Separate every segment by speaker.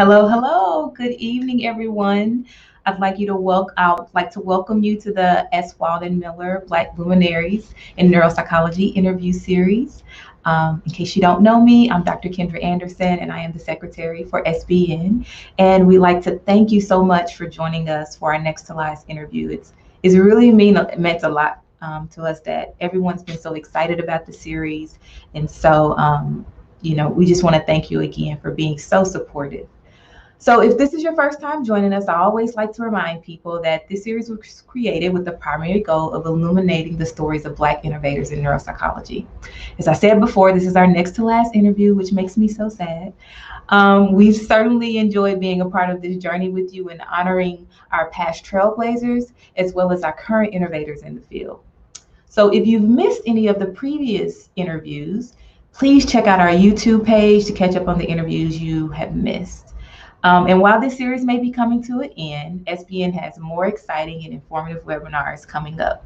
Speaker 1: Hello, hello. Good evening, everyone. I'd like to welcome you to the S. Walden Miller Black Luminaries in Neuropsychology interview series. In case you don't know me, I'm Dr. Kendra Anderson, and I am the secretary for SBN. And we'd like to thank you so much for joining us for our next to last interview. It's really meant a lot to us that everyone's been so excited about the series, and so we just want to thank you again for being so supportive. So if this is your first time joining us, I always like to remind people that this series was created with the primary goal of illuminating the stories of Black innovators in neuropsychology. As I said before, this is our next to last interview, which makes me so sad. We've certainly enjoyed being a part of this journey with you and honoring our past trailblazers, as well as our current innovators in the field. So if you've missed any of the previous interviews, please check out our YouTube page to catch up on the interviews you have missed. And while this series may be coming to an end, SBN has more exciting and informative webinars coming up.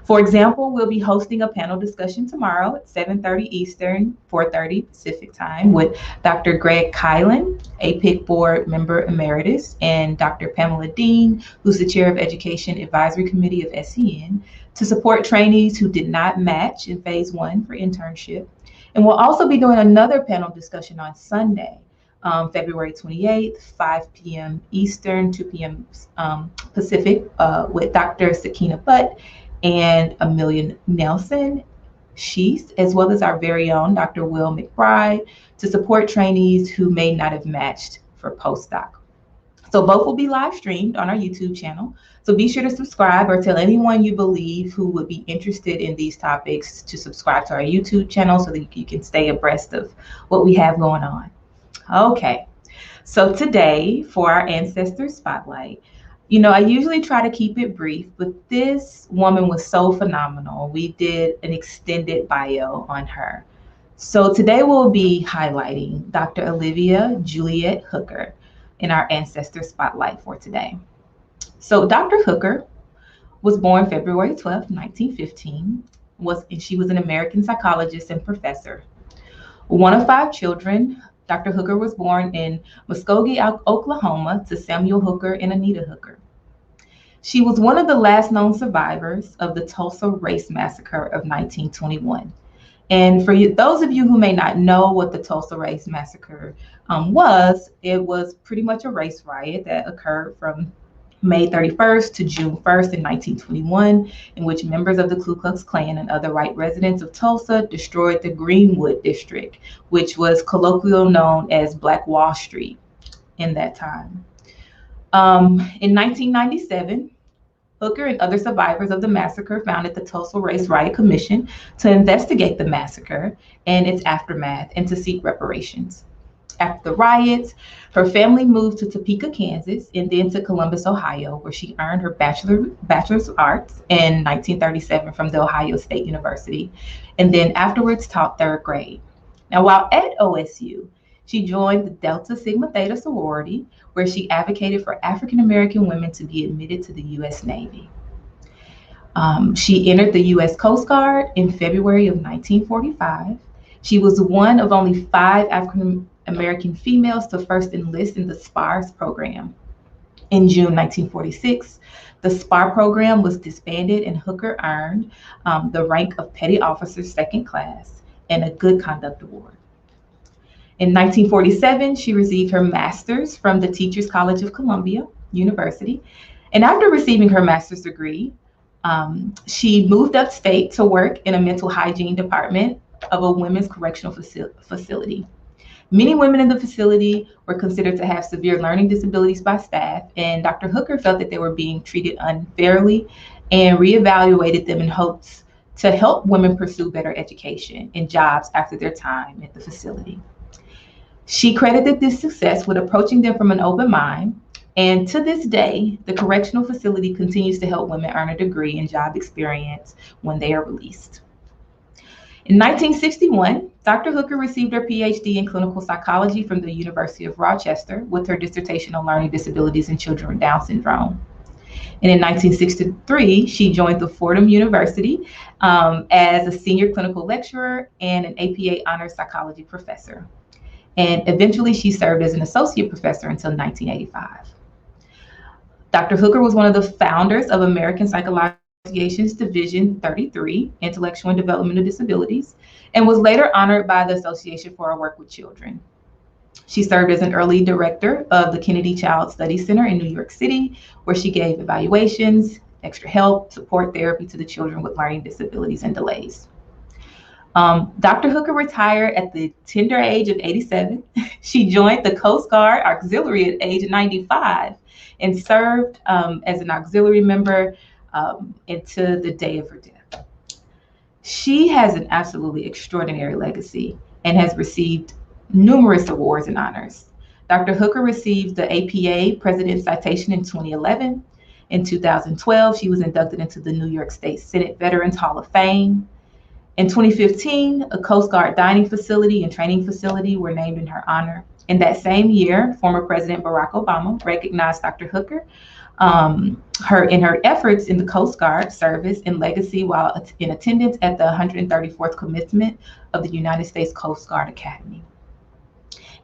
Speaker 1: For example, we'll be hosting a panel discussion tomorrow at 7:30 Eastern, 4:30 Pacific time with Dr. Greg Kylan, APIC Board Member Emeritus, and Dr. Pamela Dean, who's the Chair of Education Advisory Committee of SEN, to support trainees who did not match in Phase 1 for internship. And we'll also be doing another panel discussion on Sunday, February 28th, 5 p.m. Eastern, 2 p.m. Pacific, with Dr. Sakina Butt and Amelia Nelson Sheath, as well as our very own Dr. Will McBride, to support trainees who may not have matched for postdoc. So both will be live streamed on our YouTube channel. So be sure to subscribe or tell anyone you believe who would be interested in these topics to subscribe to our YouTube channel so that you can stay abreast of what we have going on. Okay, so today for our Ancestor Spotlight, I usually try to keep it brief, but this woman was so phenomenal. We did an extended bio on her. So today we'll be highlighting Dr. Olivia Juliet Hooker in our Ancestor Spotlight for today. So Dr. Hooker was born February 12, 1915, and she was an American psychologist and professor. One of 5 children, Dr. Hooker was born in Muskogee, Oklahoma, to Samuel Hooker and Anita Hooker. She was one of the last known survivors of the Tulsa Race Massacre of 1921. And for those of you who may not know what the Tulsa Race Massacre it was pretty much a race riot that occurred from May 31st to June 1st in 1921, in which members of the Ku Klux Klan and other white residents of Tulsa destroyed the Greenwood District, which was colloquially known as Black Wall Street in that time. In 1997, Hooker and other survivors of the massacre founded the Tulsa Race Riot Commission to investigate the massacre and its aftermath and to seek reparations. After the riots, her family moved to Topeka, Kansas, and then to Columbus, Ohio, where she earned her Bachelor's of Arts in 1937 from the Ohio State University, and then afterwards taught 3rd grade. Now, while at OSU, she joined the Delta Sigma Theta sorority, where she advocated for African American women to be admitted to the U.S. Navy. She entered the U.S. Coast Guard in February of 1945. She was one of only 5 African American females to first enlist in the SPARS program. In June 1946, the SPAR program was disbanded and Hooker earned the rank of Petty Officer 2nd class and a Good Conduct Award. In 1947, she received her master's from the Teachers College of Columbia University. And after receiving her master's degree, she moved upstate to work in a mental hygiene department of a women's correctional facility. Many women in the facility were considered to have severe learning disabilities by staff, and Dr. Hooker felt that they were being treated unfairly and reevaluated them in hopes to help women pursue better education and jobs after their time at the facility. She credited this success with approaching them from an open mind, and to this day, the correctional facility continues to help women earn a degree and job experience when they are released. In 1961, Dr. Hooker received her PhD in clinical psychology from the University of Rochester with her dissertation on learning disabilities in children with Down syndrome. And in 1963, she joined the Fordham University as a senior clinical lecturer and an APA honors psychology professor. and eventually she served as an associate professor until 1985. Dr. Hooker was one of the founders of American Psychological Association's Division 33, Intellectual and Developmental Disabilities, and was later honored by the Association for her work with children. She served as an early director of the Kennedy Child Study Center in New York City, where she gave evaluations, extra help, support therapy to the children with learning disabilities and delays. Dr. Hooker retired at the tender age of 87. She joined the Coast Guard Auxiliary at age 95 and served as an auxiliary member into the day of her death. She has an absolutely extraordinary legacy and has received numerous awards and honors. Dr. Hooker received the APA President's Citation in 2011. In 2012, she was inducted into the New York State Senate Veterans Hall of Fame. In 2015, a Coast Guard dining facility and training facility were named in her honor. In that same year, former President Barack Obama recognized Dr. Hooker in her efforts in the Coast Guard service and legacy while in attendance at the 134th commencement of the United States Coast Guard Academy.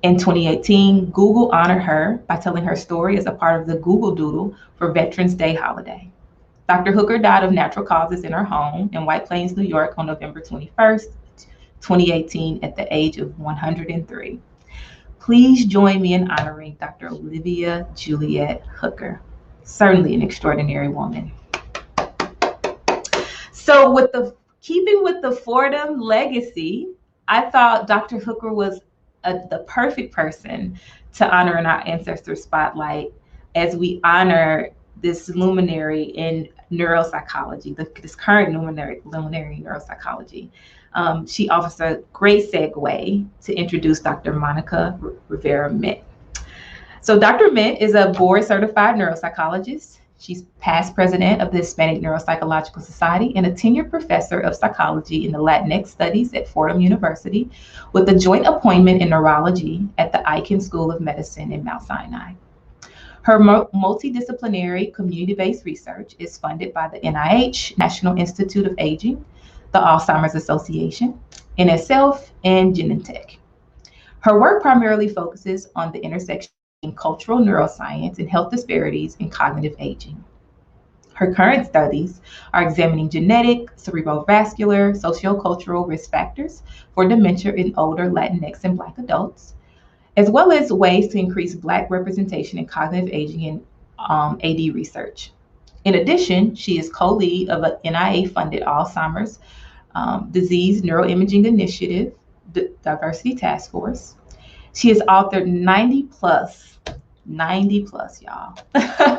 Speaker 1: In 2018, Google honored her by telling her story as a part of the Google Doodle for Veterans Day holiday. Dr. Hooker died of natural causes in her home in White Plains, New York on November 21st, 2018 at the age of 103. Please join me in honoring Dr. Olivia Juliet Hooker. Certainly an extraordinary woman. So keeping with the Fordham legacy, I thought Dr. Hooker was the perfect person to honor in our Ancestor Spotlight as we honor this luminary in neuropsychology, this current luminary in neuropsychology. She offers a great segue to introduce Dr. Monica Rivera Mindt. So Dr. Mindt is a board-certified neuropsychologist. She's past president of the Hispanic Neuropsychological Society and a tenured professor of psychology in the Latinx studies at Fordham University, with a joint appointment in neurology at the Icahn School of Medicine in Mount Sinai. Her multidisciplinary community-based research is funded by the NIH, National Institute of Aging, the Alzheimer's Association, NSF, and Genentech. Her work primarily focuses on the intersection in cultural neuroscience and health disparities in cognitive aging. Her current studies are examining genetic, cerebrovascular, sociocultural risk factors for dementia in older Latinx and Black adults, as well as ways to increase Black representation in cognitive aging in AD research. In addition, she is co-lead of an NIA-funded Alzheimer's Disease Neuroimaging Initiative Diversity Task Force. She has authored 90 plus, y'all,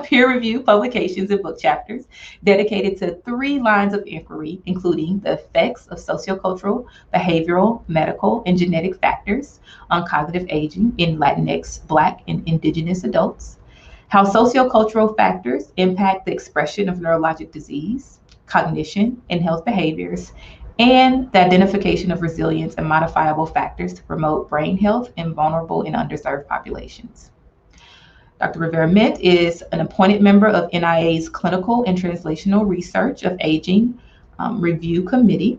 Speaker 1: peer-reviewed publications and book chapters dedicated to 3 lines of inquiry, including the effects of sociocultural, behavioral, medical, and genetic factors on cognitive aging in Latinx, Black, and Indigenous adults, how sociocultural factors impact the expression of neurologic disease, cognition, and health behaviors, and the identification of resilience and modifiable factors to promote brain health in vulnerable and underserved populations. Dr. Rivera Mindt is an appointed member of NIA's Clinical and Translational Research of Aging Review Committee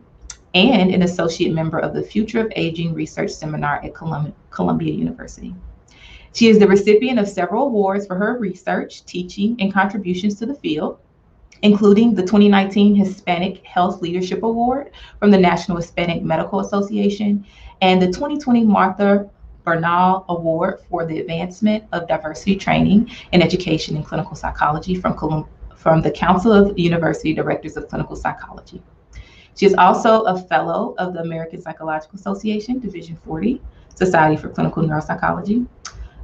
Speaker 1: and an associate member of the Future of Aging Research Seminar at Columbia University. She is the recipient of several awards for her research, teaching, and contributions to the field, including the 2019 Hispanic Health Leadership Award from the National Hispanic Medical Association and the 2020 Martha Bernal Award for the Advancement of Diversity Training and Education in Clinical Psychology from the Council of University Directors of Clinical Psychology. She is also a fellow of the American Psychological Association, Division 40, Society for Clinical Neuropsychology,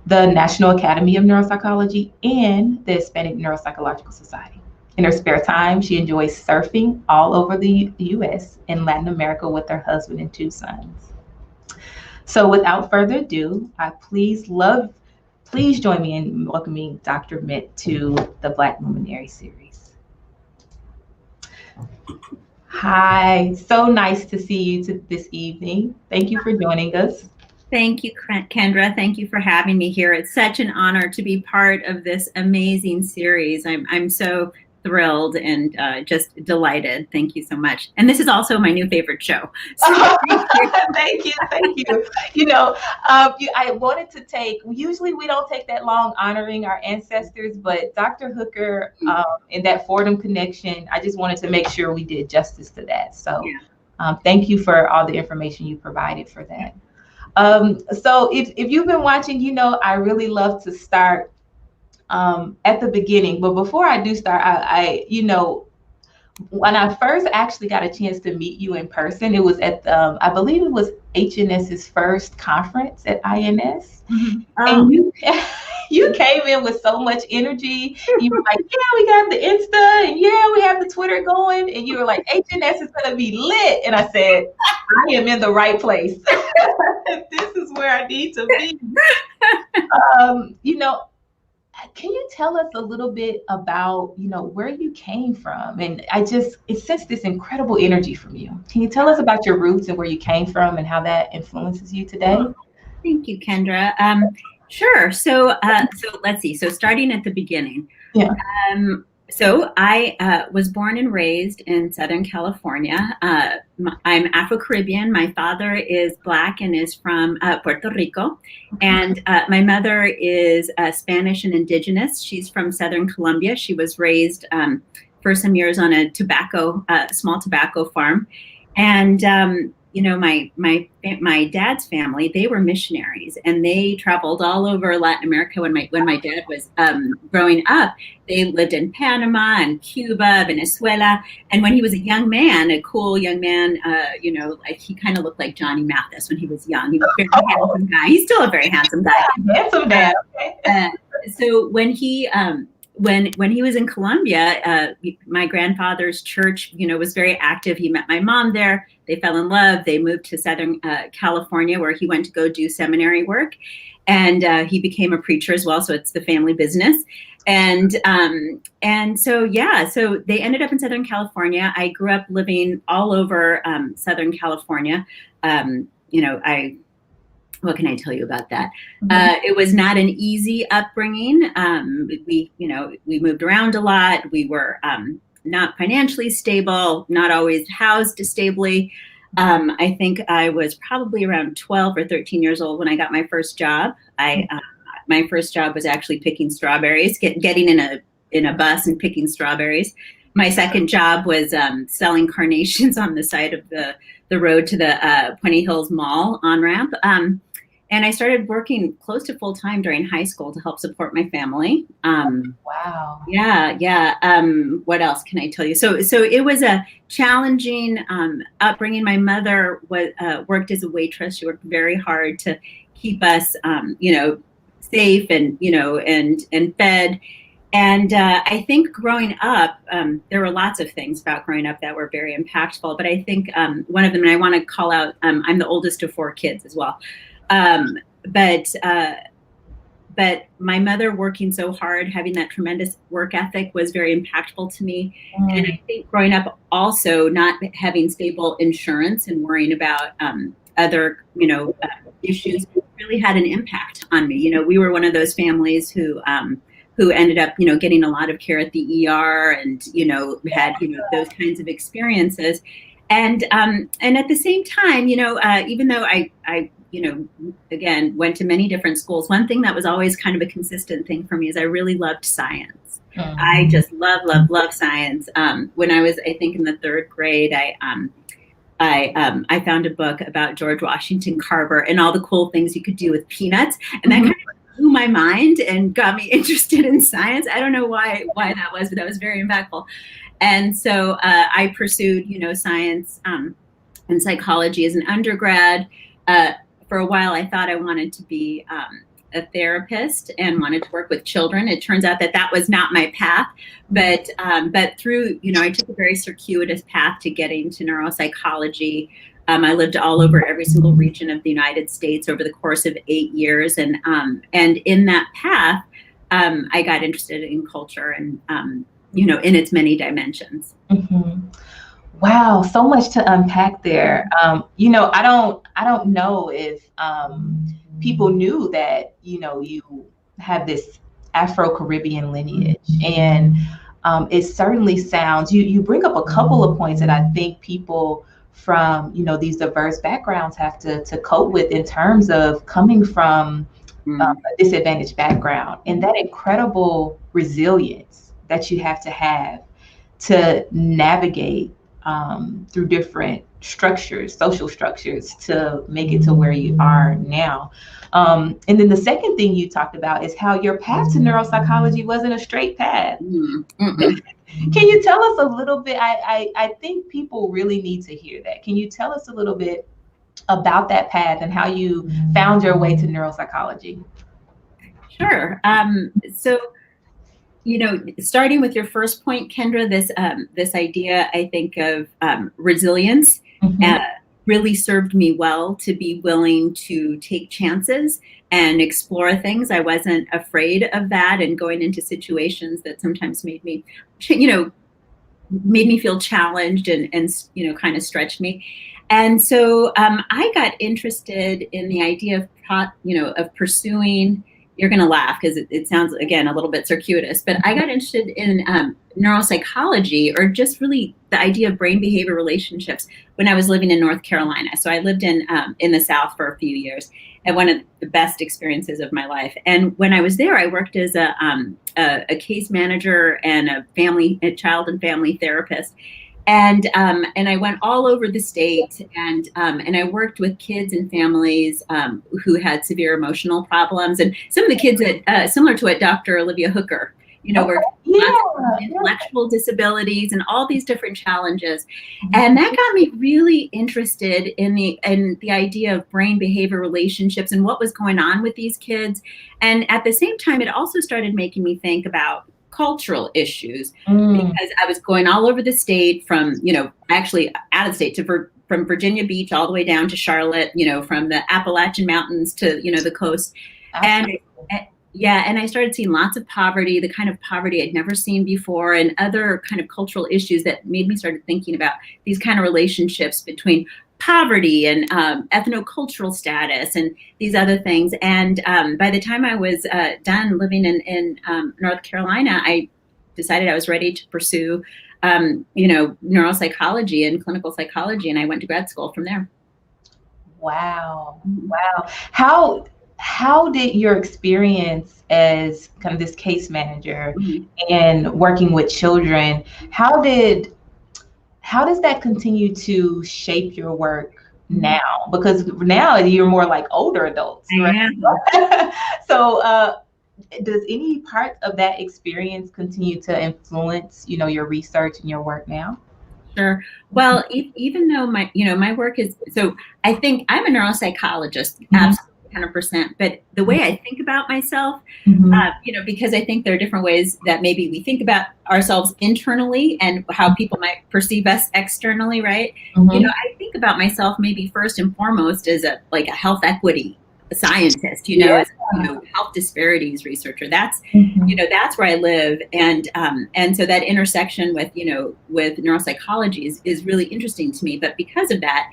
Speaker 1: the National Academy of Neuropsychology, and the Hispanic Neuropsychological Society. In her spare time, she enjoys surfing all over the US and Latin America with her husband and 2 sons. So without further ado, please join me in welcoming Dr. Mindt to the Black Luminary series. Hi, so nice to see you this evening. Thank you for joining us.
Speaker 2: Thank you, Kendra. Thank you for having me here. It's such an honor to be part of this amazing series. I'm so thrilled and just delighted. Thank you so much. And this is also my new favorite show. So
Speaker 1: thank you. Thank you. I wanted to usually we don't take that long honoring our ancestors, but Dr. Hooker and that Fordham connection, I just wanted to make sure we did justice to that. So thank you for all the information you provided for that. So if you've been watching, I really love to start at the beginning. But before I do start, I when I first actually got a chance to meet you in person, it was at I believe it was HNS's first conference at INS. Mm-hmm. And you came in with so much energy. You were like, yeah, we got the Insta, and yeah, we have the Twitter going. And you were like, HNS is going to be lit. And I said, I am in the right place. This is where I need to be. Can you tell us a little bit about, where you came from? And it sensed this incredible energy from you. Can you tell us about your roots and where you came from and how that influences you today?
Speaker 2: Thank you, Kendra. Sure. So let's see. So starting at the beginning.
Speaker 1: Yeah.
Speaker 2: So I was born and raised in Southern California. I'm Afro-Caribbean. My father is Black and is from Puerto Rico. And my mother is Spanish and Indigenous. She's from Southern Colombia. She was raised for some years on a small tobacco farm. And my dad's family, they were missionaries, and they traveled all over Latin America. When my dad was growing up, they lived in Panama and Cuba, Venezuela. And when he was a young man, a cool young man, he kind of looked like Johnny Mathis when he was young. He was a very handsome guy. He's still a very handsome guy.
Speaker 1: Handsome dad.
Speaker 2: So when he was in Colombia, my grandfather's church, was very active. He met my mom there. They fell in love. They moved to Southern California, where he went to go do seminary work. And he became a preacher as well. So it's the family business. And so they ended up in Southern California. I grew up living all over Southern California. What can I tell you about that? It was not an easy upbringing. We moved around a lot. We were not financially stable, not always housed stably. I think I was probably around 12 or 13 years old when I got my first job. My first job was actually picking strawberries, getting in a bus and picking strawberries. My second job was selling carnations on the side of the road to the Puente Hills Mall on-ramp. And I started working close to full time during high school to help support my family.
Speaker 1: Wow.
Speaker 2: Yeah. What else can I tell you? So it was a challenging upbringing. My mother worked as a waitress. She worked very hard to keep us, safe and fed. And I think growing up, there were lots of things about growing up that were very impactful. But I think one of them, and I want to call out, I'm the oldest of 4 kids as well. But my mother working so hard, having that tremendous work ethic was very impactful to me. And I think growing up also not having stable insurance and worrying about other, issues really had an impact on me. We were one of those families who ended up, getting a lot of care at the ER and, had, those kinds of experiences. And at the same time, even though I again, went to many different schools, one thing that was always kind of a consistent thing for me is I really loved science. Mm-hmm. I just love science. When I was, I think in the 3rd grade, I found a book about George Washington Carver and all the cool things you could do with peanuts. And that kind of blew my mind and got me interested in science. I don't know why that was, but that was very impactful. And so I pursued, science and psychology as an undergrad. For a while, I thought I wanted to be a therapist and wanted to work with children. It turns out that was not my path, but through, I took a very circuitous path to getting to neuropsychology. I lived all over every single region of the United States over the course of 8 years, and in that path, I got interested in culture and in its many dimensions.
Speaker 1: Mm-hmm. Wow, so much to unpack there. I don't know if people knew that, you have this Afro-Caribbean lineage. And it certainly sounds, you bring up a couple of points that I think people from, these diverse backgrounds have to cope with in terms of coming from a disadvantaged background, and that incredible resilience that you have to navigate through different structures, social structures, to make it to where you are now. And then the second thing you talked about is how your path to neuropsychology wasn't a straight path. Can you tell us a little bit? I think people really need to hear that. Can you tell us a little bit about that path and how you found your way to neuropsychology?
Speaker 2: Sure. So, starting with your first point, Kendra, this idea, I think, of resilience really served me well, to be willing to take chances and explore things. I wasn't afraid of that, and going into situations that sometimes made me feel challenged and kind of stretched me. And so I got interested in the idea of pursuing. You're going to laugh because it sounds, again, a little bit circuitous, but I got interested in neuropsychology, or just really the idea of brain behavior relationships, when I was living in North Carolina. So I lived in the South for a few years, and one of the best experiences of my life. And when I was there, I worked as a case manager and a child and family therapist. And I went all over the state, and I worked with kids and families who had severe emotional problems, and some of the kids that similar to what Dr. Olivia Hooker, were intellectual disabilities and all these different challenges, and that got me really interested in the idea of brain behavior relationships and what was going on with these kids. And at the same time, it also started making me think about cultural issues, because I was going all over the state, from, actually out of the state, from Virginia Beach all the way down to Charlotte, from the Appalachian Mountains to, the coast. And I started seeing lots of poverty, the kind of poverty I'd never seen before, and other kind of cultural issues that made me start thinking about these kind of relationships between poverty and ethnocultural status and these other things. And by the time I was done living in North Carolina, I decided I was ready to pursue, neuropsychology and clinical psychology, and I went to grad school from there.
Speaker 1: Wow. How did your experience as kind of this case manager and working with children, how does that continue to shape your work now? Because now you're more like older adults, right? So does any part of that experience continue to influence, your research and your work now?
Speaker 2: Sure. Well, even though my work is, so I think I'm a neuropsychologist, absolutely. 100%. But the way I think about myself, because I think there are different ways that maybe we think about ourselves internally and how people might perceive us externally, right? I think about myself maybe first and foremost as a health equity scientist, as health disparities researcher. That's that's where I live, and so that intersection with neuropsychology is really interesting to me. But because of that,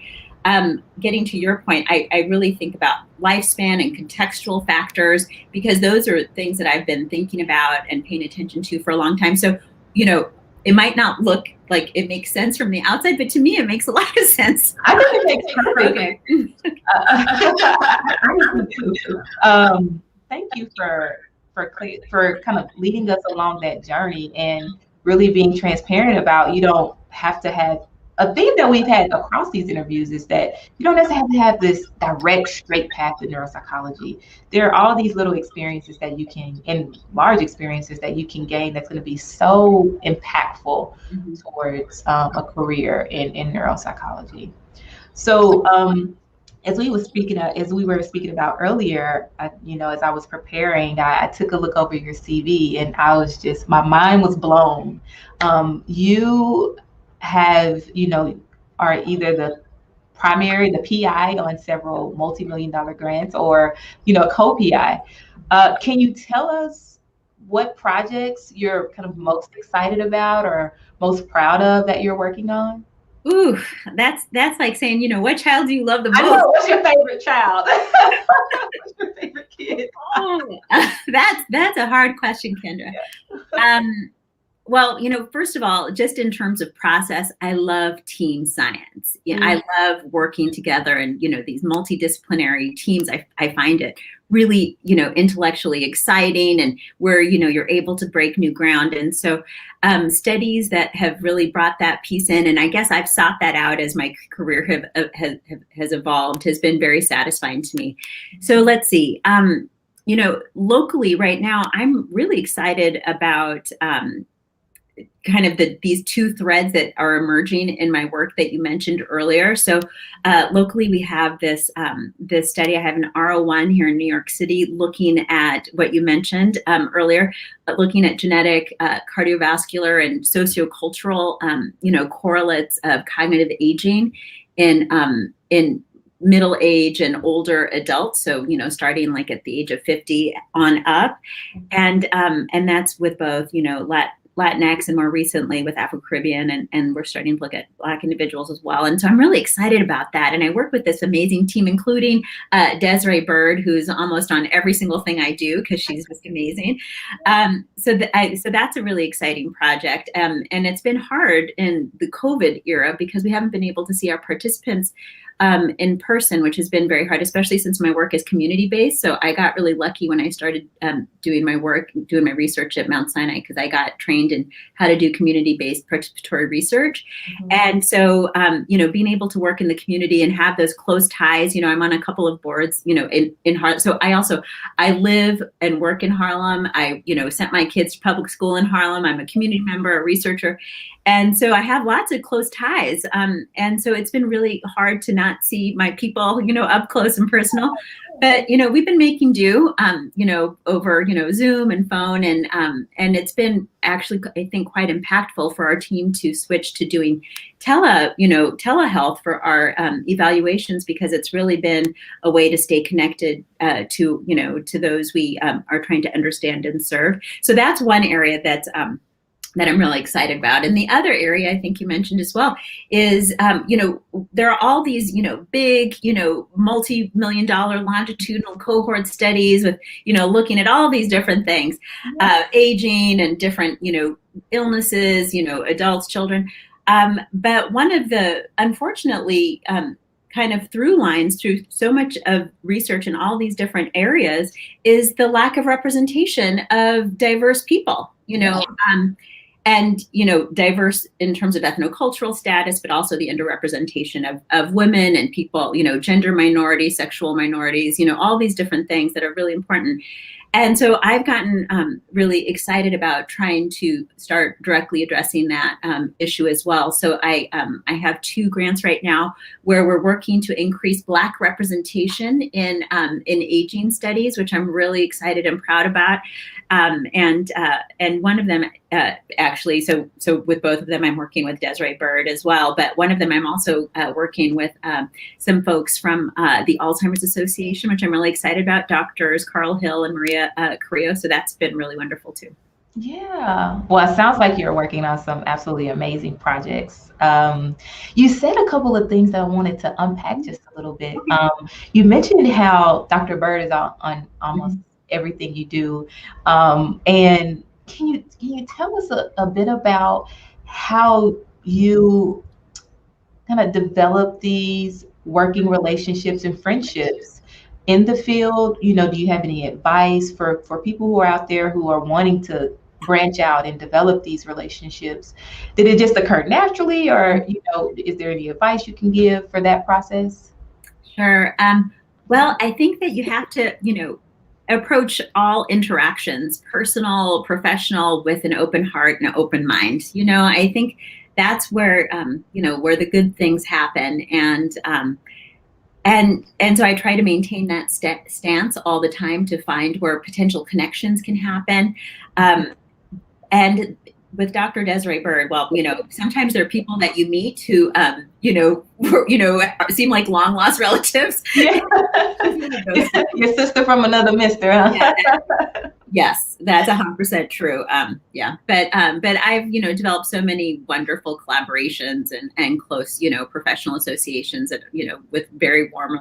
Speaker 2: getting to your point, I really think about lifespan and contextual factors, because those are things that I've been thinking about and paying attention to for a long time. So, it might not look like it makes sense from the outside, but to me, it makes a lot of sense.
Speaker 1: I think it makes perfect. Thank you for kind of leading us along that journey and really being transparent about, you don't have to have. A theme that we've had across these interviews is that you don't necessarily have to have this direct, straight path to neuropsychology. There are all these little experiences that you can, and large experiences that you can gain, that's going to be so impactful towards a career in neuropsychology. So as we were speaking about earlier, as I was preparing, I took a look over your CV, and I was just, my mind was blown. You have, are either the PI on several multi-million-dollar grants, or, co-PI. Can you tell us what projects you're kind of most excited about or most proud of that you're working on?
Speaker 2: Ooh, that's like saying, what child do you love the most?
Speaker 1: I know, what's your favorite child? What's your favorite kid?
Speaker 2: Oh, that's a hard question, Kendra. Well, first of all, just in terms of process, I love team science. Yeah, I love working together and, these multidisciplinary teams. I find it really, intellectually exciting, and where, you're able to break new ground. And so studies that have really brought that piece in, and I guess I've sought that out as my career has evolved, has been very satisfying to me. So let's see. Locally right now, I'm really excited about kind of these two threads that are emerging in my work that you mentioned earlier. So locally, we have this study. I have an R01 here in New York City looking at what you mentioned earlier, looking at genetic, cardiovascular, and sociocultural, correlates of cognitive aging in middle age and older adults. So, starting like at the age of 50 on up. And that's with both, Latinx and more recently with Afro-Caribbean, and we're starting to look at Black individuals as well. And so I'm really excited about that. And I work with this amazing team, including Desiree Bird, who's almost on every single thing I do because she's just amazing. So that's a really exciting project. And it's been hard in the COVID era because we haven't been able to see our participants in person, which has been very hard, especially since my work is community-based. So I got really lucky when I started doing my research at Mount Sinai, because I got trained in how to do community-based participatory research. Mm-hmm. And so, being able to work in the community and have those close ties, I'm on a couple of boards, in Harlem. So I live and work in Harlem. I, sent my kids to public school in Harlem. I'm a community member, a researcher. And so I have lots of close ties. And so it's been really hard to not see my people, up close and personal. But, we've been making do, over, Zoom and phone. And it's been actually, I think, quite impactful for our team to switch to doing telehealth for our evaluations, because it's really been a way to stay connected to those we are trying to understand and serve. So that's one area that I'm really excited about. And the other area I think you mentioned as well is, there are all these, big, multi-million-dollar longitudinal cohort studies with, looking at all these different things, aging and different, illnesses, adults, children. But one of the, unfortunately, kind of through lines through so much of research in all these different areas is the lack of representation of diverse people, and, diverse in terms of ethnocultural status, but also the underrepresentation of women and people, gender minorities, sexual minorities, all these different things that are really important. And so I've gotten really excited about trying to start directly addressing that issue as well. So I have 2 grants right now where we're working to increase Black representation in aging studies, which I'm really excited and proud about. And one of them actually, so with both of them, I'm working with Desiree Bird as well. But one of them, I'm also working with some folks from the Alzheimer's Association, which I'm really excited about, doctors Carl Hill and Maria Carrillo. So that's been really wonderful too.
Speaker 1: Yeah. Well, it sounds like you're working on some absolutely amazing projects. You said a couple of things that I wanted to unpack just a little bit. You mentioned how Dr. Bird is on almost everything you do. And can you tell us a bit about how you kind of develop these working relationships and friendships in the field? Do you have any advice for people who are out there who are wanting to branch out and develop these relationships? Did it just occur naturally, or is there any advice you can give for that process?
Speaker 2: Sure. Well, I think that you have to, approach all interactions, personal, professional, with an open heart and an open mind. I think that's where, where the good things happen. And so I try to maintain that stance all the time to find where potential connections can happen. And with Dr. Desiree Bird, well, sometimes there are people that you meet who, seem like long lost relatives.
Speaker 1: Yeah. Your sister from another mister, huh?
Speaker 2: Yeah, Yes, that's 100% true. Yeah, but I've developed so many wonderful collaborations and close professional associations and with very warm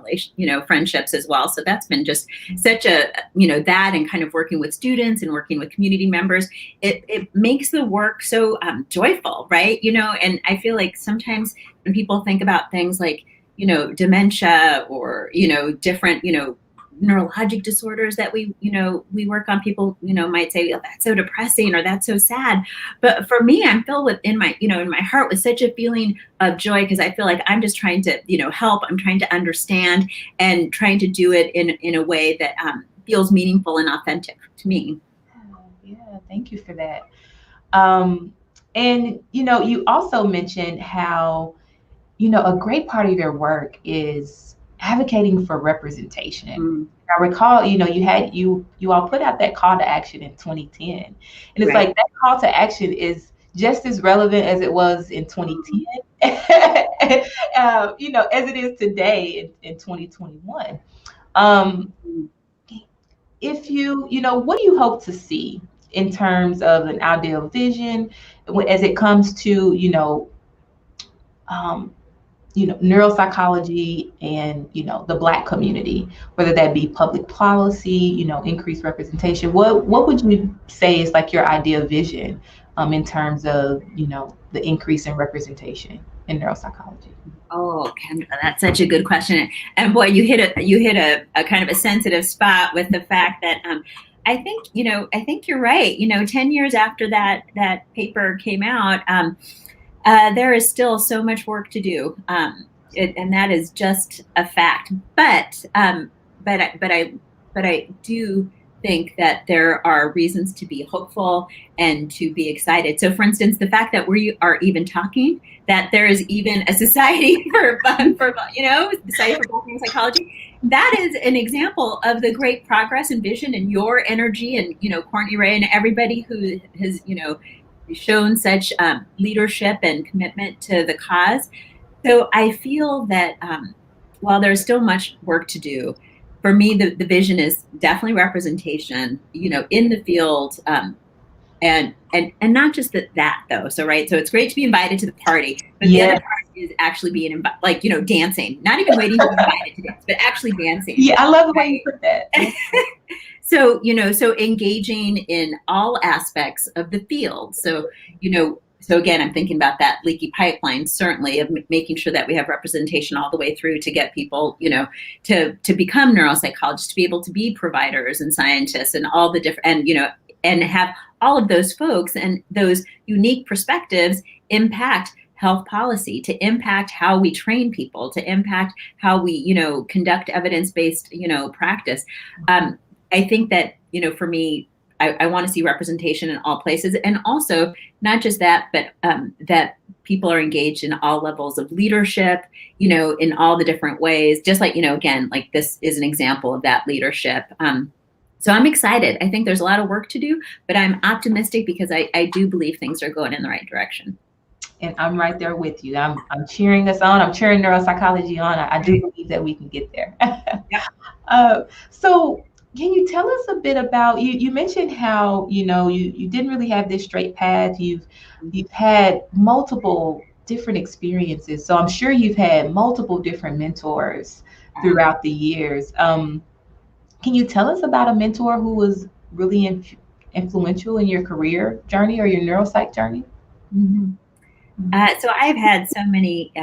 Speaker 2: friendships as well. So that's been just such a that, and kind of working with students and working with community members. It makes the work so joyful, right? And I feel like sometimes when people think about things like dementia or different neurologic disorders that we work on, people might say, oh, that's so depressing or that's so sad. But for me, I'm filled with in my heart with such a feeling of joy, because I feel like I'm just trying to help. I'm trying to understand and trying to do it in a way that feels meaningful and authentic to me.
Speaker 1: Yeah, thank you for that. And you also mentioned how a great part of your work is advocating for representation. I recall, you all put out that call to action in 2010, and it's
Speaker 2: Right.
Speaker 1: like that call to action is just as relevant as it was in 2010, as it is today in 2021. If what do you hope to see in terms of an ideal vision as it comes to neuropsychology and the Black community, whether that be public policy, increased representation? What would you say is like your ideal vision in terms of the increase in representation in neuropsychology?
Speaker 2: Oh, Kendra, that's such a good question. And boy, you hit a kind of a sensitive spot with the fact that I think you're right. 10 years after that paper came out, there is still so much work to do, and that is just a fact. But I do think that there are reasons to be hopeful and to be excited. So, for instance, the fact that we are even talking, that there is even a society for Society for Black Psychology, that is an example of the great progress and vision and your energy and Courtney Ray and everybody who has shown such leadership and commitment to the cause. So I feel that while there's still much work to do, for me, the vision is definitely representation, in the field, and not just that though. So right, so it's great to be invited to the party, but the other part is actually being dancing, not even waiting to be invited to dance, but actually dancing.
Speaker 1: Yeah, I love the way you put that.
Speaker 2: So, so engaging in all aspects of the field. So, so again, I'm thinking about that leaky pipeline, certainly, of making sure that we have representation all the way through to get people, to become neuropsychologists, to be able to be providers and scientists and all the different, and have all of those folks and those unique perspectives impact health policy, to impact how we train people, to impact how we, conduct evidence-based, practice. I think that, for me, I want to see representation in all places. And also, not just that, but that people are engaged in all levels of leadership, in all the different ways, just like, again, like this is an example of that leadership. So I'm excited. I think there's a lot of work to do, but I'm optimistic because I do believe things are going in the right direction.
Speaker 1: And I'm right there with you. I'm cheering us on. I'm cheering neuropsychology on. I do believe that we can get there.
Speaker 2: Yeah.
Speaker 1: So can you tell us a bit about, you mentioned how, you didn't really have this straight path. You've had multiple different experiences. So I'm sure you've had multiple different mentors throughout the years. Can you tell us about a mentor who was really influential in your career journey or your neuropsych journey?
Speaker 2: Mm-hmm. So I've had so many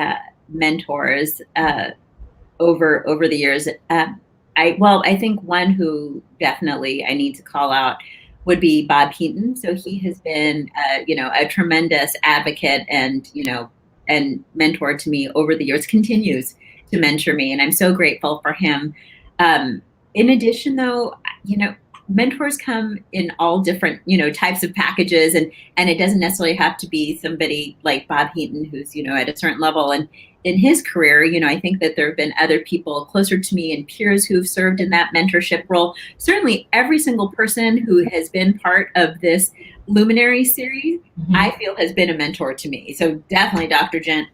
Speaker 2: mentors over the years. I think one who definitely I need to call out would be Bob Heaton. So he has been, a tremendous advocate and mentor to me over the years, continues to mentor me. And I'm so grateful for him. In addition, though, mentors come in all different, types of packages, and it doesn't necessarily have to be somebody like Bob Heaton, who's, at a certain level. And in his career, I think that there have been other people closer to me and peers who've served in that mentorship role. Certainly every single person who has been part of this Luminary series, I feel has been a mentor to me. So definitely Dr. Jen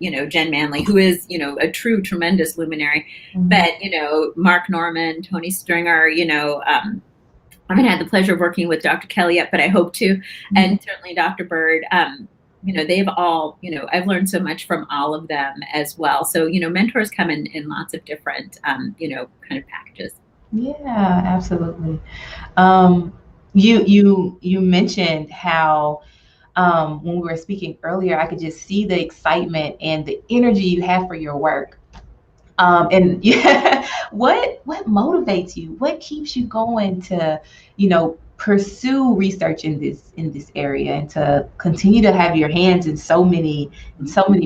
Speaker 2: Manley, who is, a true, tremendous luminary, but, Mark Norman, Tony Stringer, haven't had the pleasure of working with Dr. Kelly yet, but I hope to, and certainly Dr. Bird. They've all, I've learned so much from all of them as well. So, mentors come in lots of different, kind of packages.
Speaker 1: Yeah, absolutely. You mentioned how when we were speaking earlier, I could just see the excitement and the energy you have for your work. And yeah, what motivates you? What keeps you going to, pursue research in this area and to continue to have your hands in so many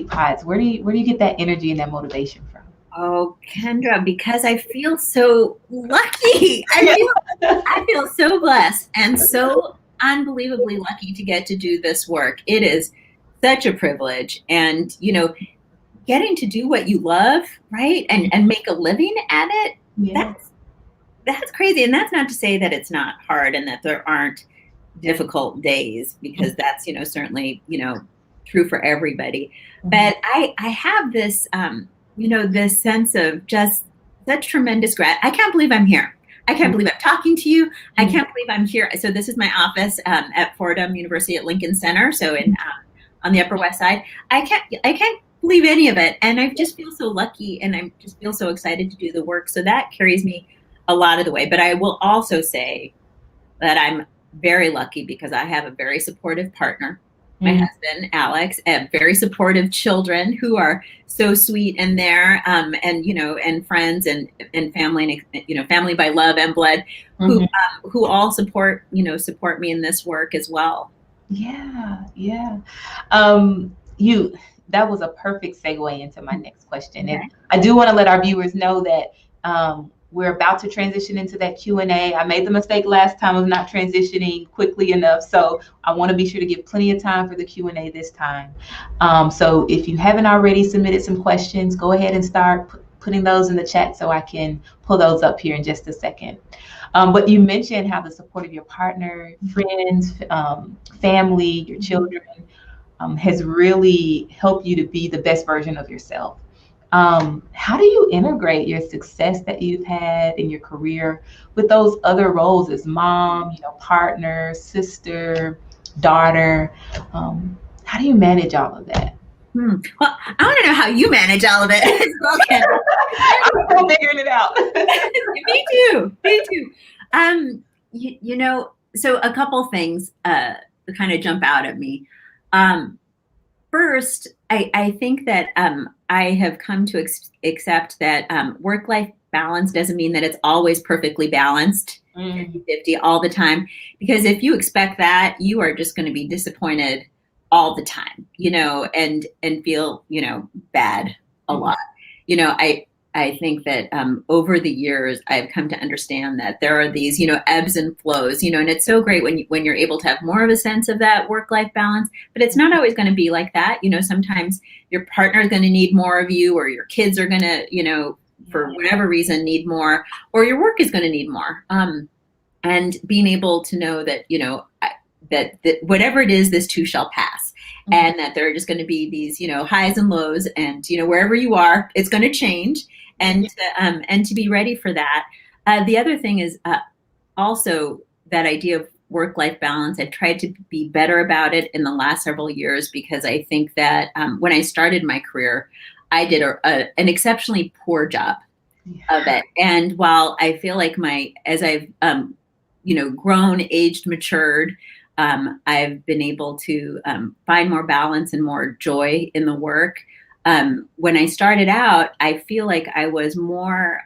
Speaker 1: pots? Where do you get that energy and that motivation from?
Speaker 2: Oh, Kendra, because I feel so lucky. I feel so blessed and so unbelievably lucky to get to do this work. It is such a privilege. And, getting to do what you love, right? And make a living at it. Yeah. That's crazy. And that's not to say that it's not hard and that there aren't difficult days, because that's, certainly, true for everybody. But I have this, this sense of just such tremendous I can't believe I'm here. I can't believe I'm talking to you. I can't believe I'm here. So this is my office at Fordham University at Lincoln Center. So on the Upper West Side. I can't believe any of it. And I just feel so lucky, and I just feel so excited to do the work. So that carries me a lot of the way. But I will also say that I'm very lucky because I have a very supportive partner, my husband, Alex, and very supportive children who are so sweet and there, and friends and family, and, family by love and blood, who all support me in this work as well.
Speaker 1: Yeah. That was a perfect segue into my next question. And I do want to let our viewers know that we're about to transition into that Q&A. I made the mistake last time of not transitioning quickly enough. So I want to be sure to give plenty of time for the Q&A this time. So if you haven't already submitted some questions, go ahead and start putting those in the chat so I can pull those up here in just a second. But you mentioned how the support of your partner, friends, family, your children, has really helped you to be the best version of yourself. How do you integrate your success that you've had in your career with those other roles as mom, partner, sister, daughter? How do you manage all of that?
Speaker 2: Well, I want to know how you manage all of it.
Speaker 1: I'm still figuring it out.
Speaker 2: Me too. So a couple things kind of jump out at me. First, I think that I have come to accept that work-life balance doesn't mean that it's always perfectly balanced, 50-50 all the time. Because if you expect that, you are just going to be disappointed all the time, and feel, bad a lot. I think that over the years, I've come to understand that there are these, ebbs and flows, and it's so great when you're able to have more of a sense of that work-life balance, but it's not always going to be like that. Sometimes your partner is going to need more of you, or your kids are going to, for whatever reason, need more, or your work is going to need more. And being able to know that, that whatever it is, this too shall pass. And that there are just going to be these, highs and lows, and, wherever you are, it's going to change. And to be ready for that. The other thing is also that idea of work-life balance. I've tried to be better about it in the last several years, because I think that when I started my career, I did an exceptionally poor job of it. And while I feel like as I've grown, aged, matured, I've been able to find more balance and more joy in the work. When I started out, I feel like I was more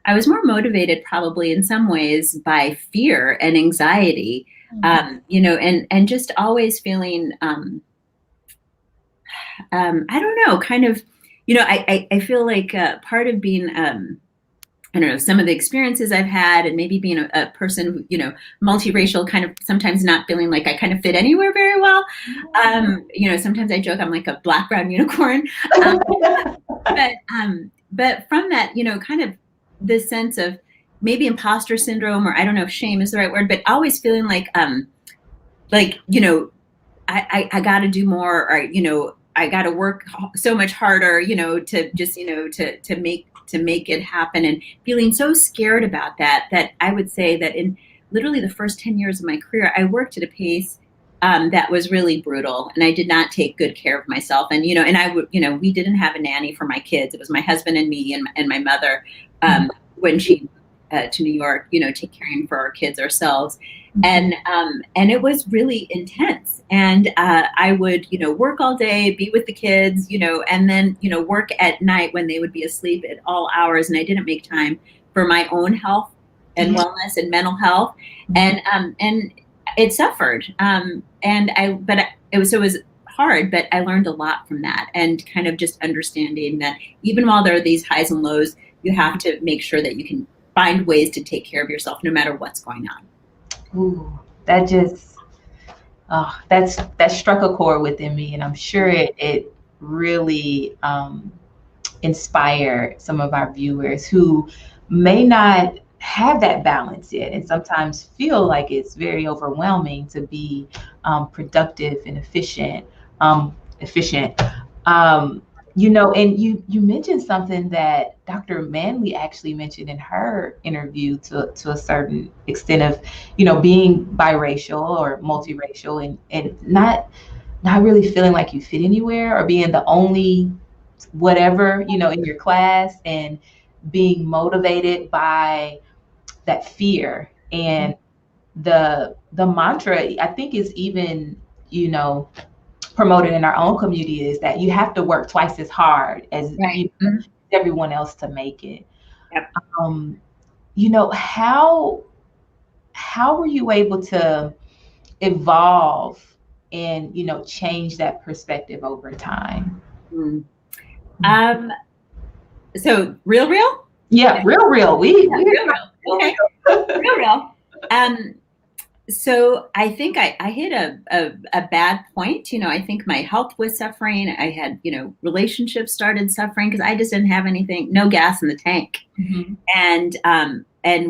Speaker 2: motivated probably in some ways by fear and anxiety, and just always feeling, I don't know, kind of, I feel like part of being, I don't know, some of the experiences I've had, and maybe being a person who, multiracial, kind of sometimes not feeling like I kind of fit anywhere very well. Sometimes I joke I'm like a black, brown unicorn. But from that, kind of this sense of maybe imposter syndrome, or I don't know if shame is the right word, but always feeling like I got to do more, or, I got to work so much harder, to just, to make it happen, and feeling so scared about that I would say that in literally the first 10 years of my career, I worked at a pace that was really brutal, and I did not take good care of myself. And, and I would, we didn't have a nanny for my kids. It was my husband and me and my mother, when she to New York, take caring for our kids ourselves. And it was really intense. And I would, work all day, be with the kids, and then, work at night when they would be asleep at all hours. And I didn't make time for my own health and wellness and mental health. And it suffered. It was hard, but I learned a lot from that, and kind of just understanding that even while there are these highs and lows, you have to make sure that you can find ways to take care of yourself no matter what's going on.
Speaker 1: Ooh, that just, that struck a chord within me, and I'm sure it really inspired some of our viewers who may not have that balance yet, and sometimes feel like it's very overwhelming to be productive and efficient. And you mentioned something that Dr. Manley actually mentioned in her interview to a certain extent of, being biracial or multiracial and not really feeling like you fit anywhere, or being the only whatever, in your class, and being motivated by that fear. And the mantra, I think, is even, promoted in our own community, is that you have to work twice as hard as everyone else to make it.
Speaker 2: Yep.
Speaker 1: How were you able to evolve and, change that perspective over time?
Speaker 2: So real?
Speaker 1: Yeah, real.
Speaker 2: Real. Okay. Real. So I think I hit a bad point. I think my health was suffering. I had, relationships started suffering because I just didn't have anything, no gas in the tank. And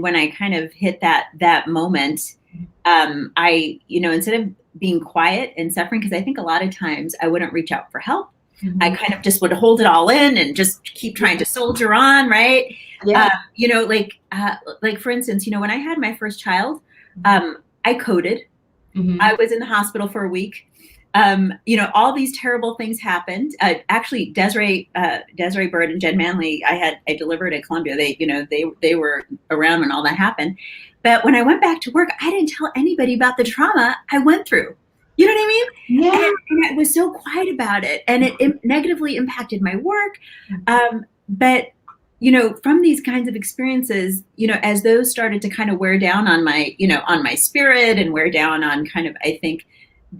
Speaker 2: when I kind of hit that moment, I, instead of being quiet and suffering, because I think a lot of times I wouldn't reach out for help. I kind of just would hold it all in and just keep trying to soldier on, right?
Speaker 1: Yeah.
Speaker 2: Like for instance, when I had my first child, I coded. I was in the hospital for a week. All these terrible things happened. Actually, Desiree Bird and Jen Manley, I delivered at Columbia. They were around when all that happened. But when I went back to work, I didn't tell anybody about the trauma I went through. You know what I mean?
Speaker 1: Yeah.
Speaker 2: And I was so quiet about it, and it negatively impacted my work. But from these kinds of experiences, as those started to kind of wear down on my spirit, and wear down on kind of, I think,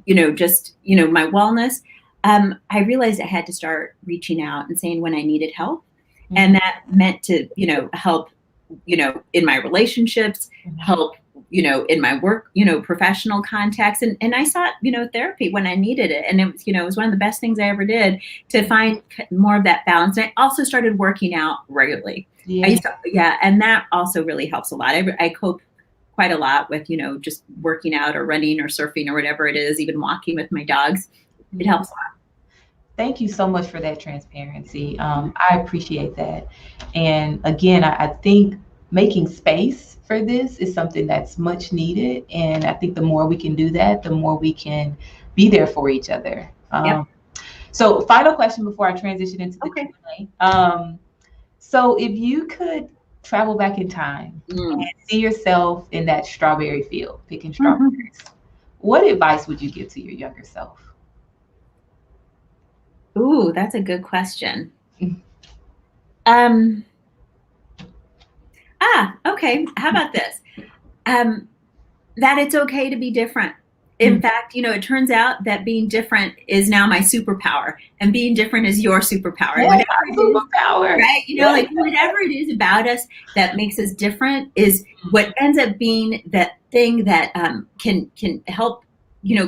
Speaker 2: my wellness, I realized I had to start reaching out and saying when I needed help. And that meant to, help, in my relationships, help, in my work, professional contacts. And I sought, therapy when I needed it. And it was one of the best things I ever did to find more of that balance. And I also started working out regularly. And that also really helps a lot. I cope quite a lot with, just working out or running or surfing or whatever it is, even walking with my dogs. It helps a lot.
Speaker 1: Thank you so much for that transparency. I appreciate that. And again, I think making space for this is something that's much needed. And I think the more we can do that, the more we can be there for each other. So final question before I transition into the Q&A. So if you could travel back in time and see yourself in that strawberry field, picking strawberries, what advice would you give to your younger self?
Speaker 2: Ooh, that's a good question. Okay. How about this? That it's okay to be different. In fact, it turns out that being different is now my superpower, and being different is your superpower.
Speaker 1: Yeah, superpower.
Speaker 2: Right? Like whatever it is about us that makes us different is what ends up being that thing that can help,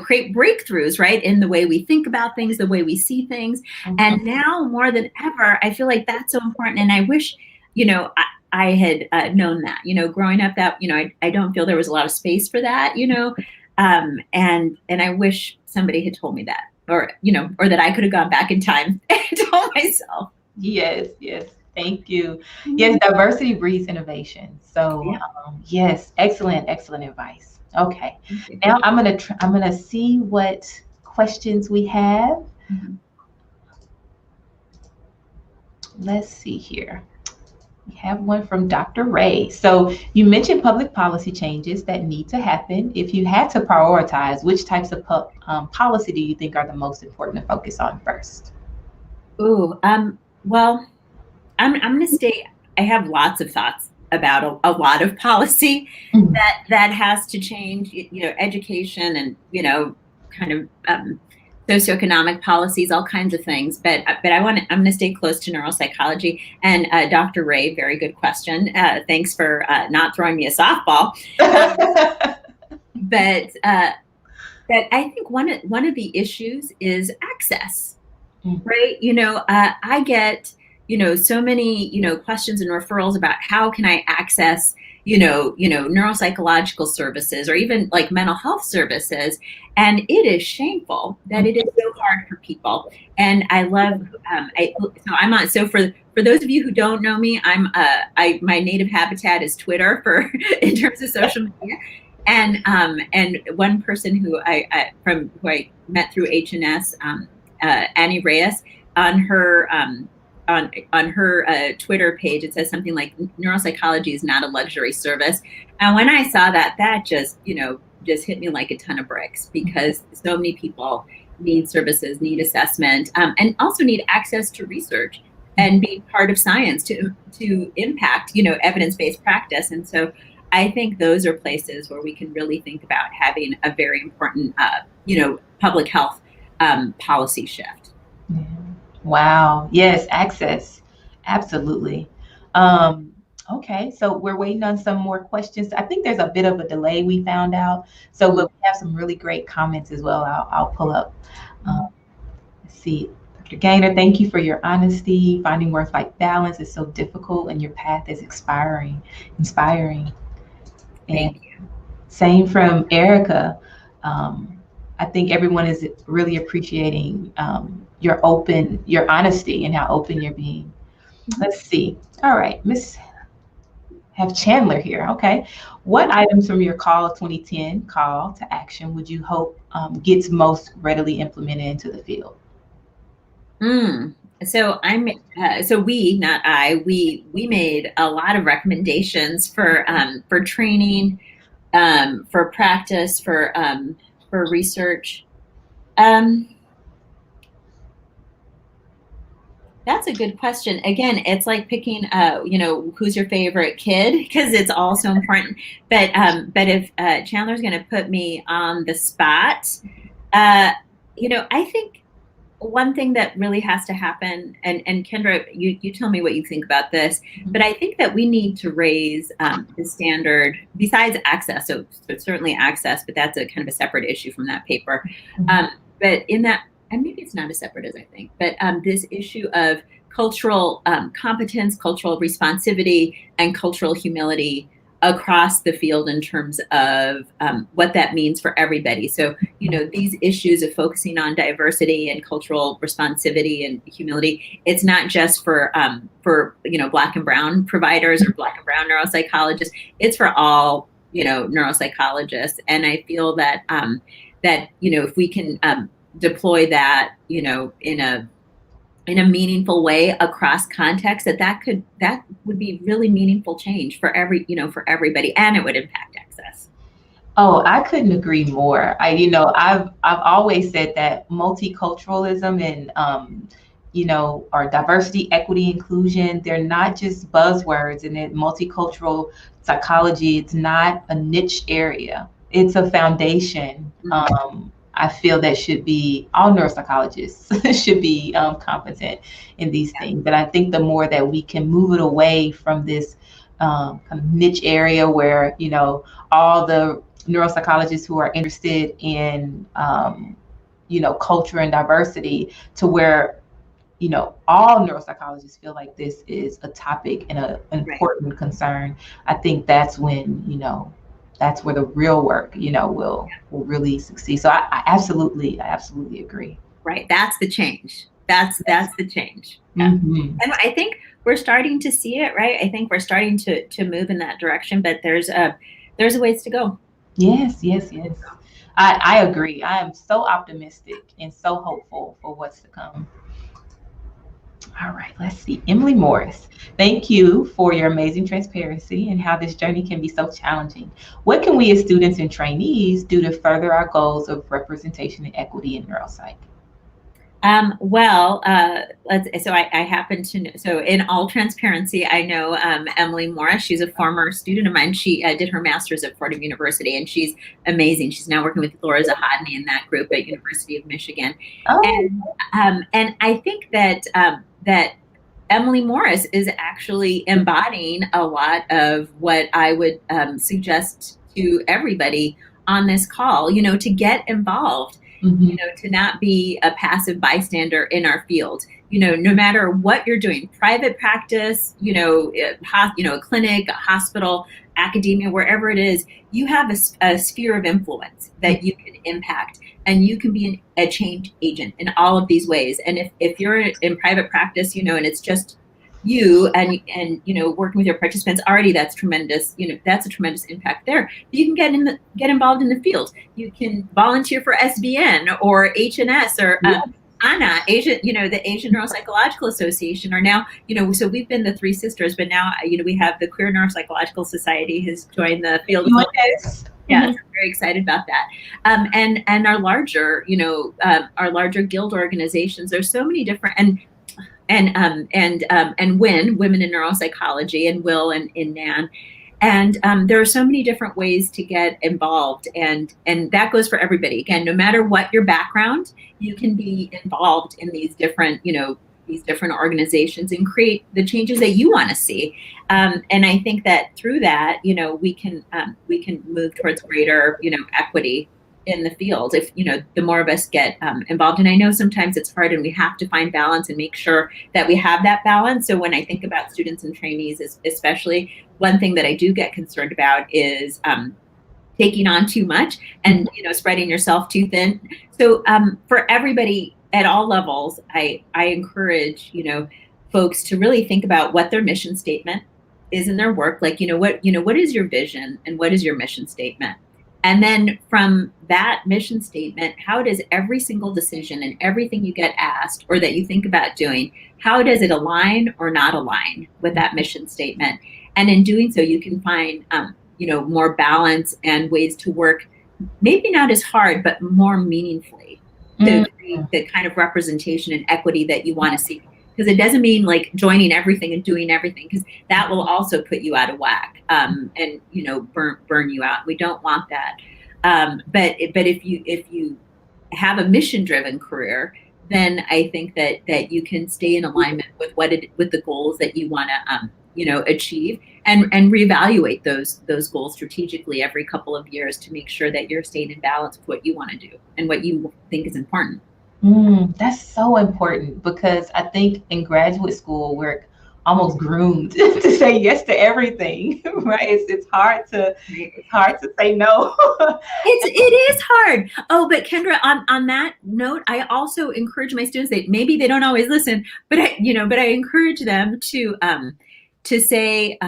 Speaker 2: create breakthroughs, right? In the way we think about things, the way we see things. And now more than ever, I feel like that's so important. And I wish, I had known that, growing up, that, I don't feel there was a lot of space for that, and I wish somebody had told me that. or that I could have gone back in time and told myself.
Speaker 1: Yes, thank you. Yes, diversity breeds innovation. So yes, excellent advice. Okay, now I'm gonna see what questions we have. Let's see here. We have one from Dr. Ray. So you mentioned public policy changes that need to happen. If you had to prioritize, which types of policy do you think are the most important to focus on first?
Speaker 2: Ooh, well, I'm going to state I have lots of thoughts about a lot of policy that has to change, education and, kind of socioeconomic policies, all kinds of things. But I'm going to stay close to neuropsychology. And Dr. Ray, very good question. Thanks for not throwing me a softball. But I think one of the issues is access, right? I get so many questions and referrals about how can I access neuropsychological services or even like mental health services. And it is shameful that it is so hard for people. And I love, so for those of you who don't know me, my native habitat is Twitter in terms of social media. And one person who I met through HNS, Annie Reyes, on her Twitter page, it says something like neuropsychology is not a luxury service. And when I saw that just hit me like a ton of bricks, because so many people need services, need assessment, and also need access to research and be part of science to impact, evidence-based practice. And so I think those are places where we can really think about having a very important, public health policy shift.
Speaker 1: Yeah. Wow. Yes, access. Absolutely. Okay, so we're waiting on some more questions. I think there's a bit of a delay, we found out. So we have some really great comments as well. I'll pull up. Let's see. Dr. Gaynor, thank you for your honesty. Finding work-life balance is so difficult and your path is inspiring.
Speaker 2: Thank you.
Speaker 1: Same from Erica. I think everyone is really appreciating your honesty and how open you're being. Let's see. All right, have Chandler here. Okay. What items from your Call 2010 call to action would you hope gets most readily implemented into the field?
Speaker 2: So we made a lot of recommendations for training, for practice, for research. That's a good question. Again, it's like picking, who's your favorite kid, because it's all so important. But if Chandler's going to put me on the spot, I think one thing that really has to happen, and Kendra, you tell me what you think about this, but I think that we need to raise the standard besides access. So certainly access, but that's a kind of a separate issue from that paper. But in that, and maybe it's not as separate as I think, but this issue of cultural competence, cultural responsivity, and cultural humility across the field in terms of what that means for everybody. So, these issues of focusing on diversity and cultural responsivity and humility, it's not just for Black and brown providers or Black and brown neuropsychologists, it's for all, neuropsychologists. And I feel that, if we can deploy that, in a meaningful way across context, that would be really meaningful change for everybody, and it would impact access.
Speaker 1: Oh, I couldn't agree more. I've always said that multiculturalism and or diversity, equity, inclusion, they're not just buzzwords. And in multicultural psychology, it's not a niche area. It's a foundation. I feel that all neuropsychologists should be competent in these things. But I think the more that we can move it away from this kind of niche area where, all the neuropsychologists who are interested in, culture and diversity, to where, all neuropsychologists feel like this is a topic and an important concern. I think that's when, that's where the real work, will really succeed. So I absolutely agree.
Speaker 2: Right. That's the change. That's the change. Yeah.
Speaker 1: Mm-hmm.
Speaker 2: And I think we're starting to see it, right? I think we're starting to move in that direction, but there's a ways to go.
Speaker 1: Yes, yes, yes. I agree. I am so optimistic and so hopeful for what's to come. All right, let's see. Emily Morris, thank you for your amazing transparency and how this journey can be so challenging. What can we as students and trainees do to further our goals of representation and equity in neuropsych?
Speaker 2: I happen to know, so in all transparency, I know Emily Morris. She's a former student of mine. She did her master's at Fordham University, and she's amazing. She's now working with Laura Zahodny in that group at University of Michigan.
Speaker 1: Oh.
Speaker 2: And I think that that Emily Morris is actually embodying a lot of what I would suggest to everybody on this call, to get involved.
Speaker 1: Mm-hmm.
Speaker 2: To not be a passive bystander in our field, no matter what you're doing, private practice, a clinic, a hospital, academia, wherever it is, you have a sphere of influence that you can impact, and you can be a change agent in all of these ways. And if you're in private practice, and it's just you and working with your participants already, that's tremendous. That's a tremendous impact there. You can get involved in the field. You can volunteer for SBN or HNS or ANA, Asian, the Asian Neuropsychological Association, or now, so we've been the Three Sisters, but now, we have the Queer Neuropsychological Society has joined the field.
Speaker 1: Yes.
Speaker 2: Yeah, so I'm very excited about that. And our larger, our larger guild organizations. There's so many different and Women in Neuropsychology, and Will and Nan. And there are so many different ways to get involved, and that goes for everybody. Again, no matter what your background, you can be involved in these different organizations and create the changes that you want to see. And I think that through that, we can move towards greater, equity in the field if the more of us get involved. And I know sometimes it's hard, and we have to find balance and make sure that we have that balance. So when I think about students and trainees, especially, one thing that I do get concerned about is taking on too much and spreading yourself too thin. So for everybody at all levels, I encourage folks to really think about what their mission statement is in their work. Like what is your vision and what is your mission statement? And then from that mission statement, how does every single decision and everything you get asked or that you think about doing, how does it align or not align with that mission statement? And in doing so, you can find, more balance and ways to work, maybe not as hard, but more meaningfully to create the kind of representation and equity that you want to see. Because it doesn't mean like joining everything and doing everything, because that will also put you out of whack and burn you out. We don't want that. But if you have a mission-driven career, then I think that you can stay in alignment with with the goals that you want to achieve, and reevaluate those goals strategically every couple of years to make sure that you're staying in balance with what you want to do and what you think is important.
Speaker 1: That's so important, because I think in graduate school we're almost groomed to say yes to everything, right? It's hard to say no.
Speaker 2: It is hard. Oh, but Kendra, on that note, I also encourage my students, that maybe they don't always listen, but I encourage them to say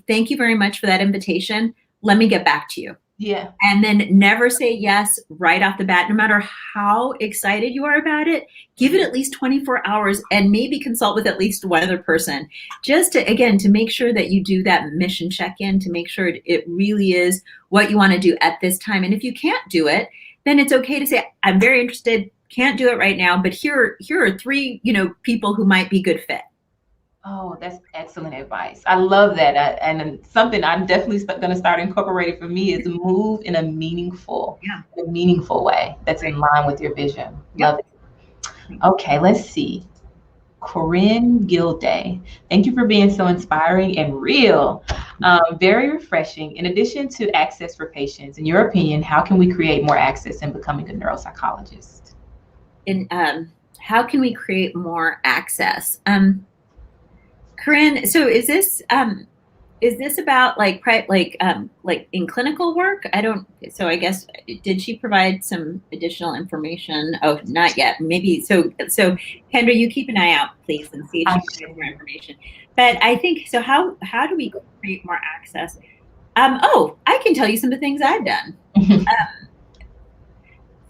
Speaker 2: thank you very much for that invitation. Let me get back to you.
Speaker 1: Yeah.
Speaker 2: And then never say yes right off the bat, no matter how excited you are about it. Give it at least 24 hours and maybe consult with at least one other person, just to make sure that you do that mission check-in, to make sure it really is what you want to do at this time. And if you can't do it, then it's okay to say, I'm very interested, can't do it right now, but here are 3, people who might be good fit.
Speaker 1: Oh, that's excellent advice. I love that. And something I'm definitely going to start incorporating for me is move in a meaningful way that's in line with your vision. Love it. Okay, let's see. Corinne Gilday, thank you for being so inspiring and real. Very refreshing. In addition to access for patients, in your opinion, how can we create more access in becoming a neuropsychologist?
Speaker 2: How can we create more access? Corinne, so is this is this about like in clinical work? So I guess, did she provide some additional information? Oh, not yet. Maybe. So Kendra, you keep an eye out, please, and see if she provides more information. But I think, so how do we create more access? Oh, I can tell you some of the things I've done.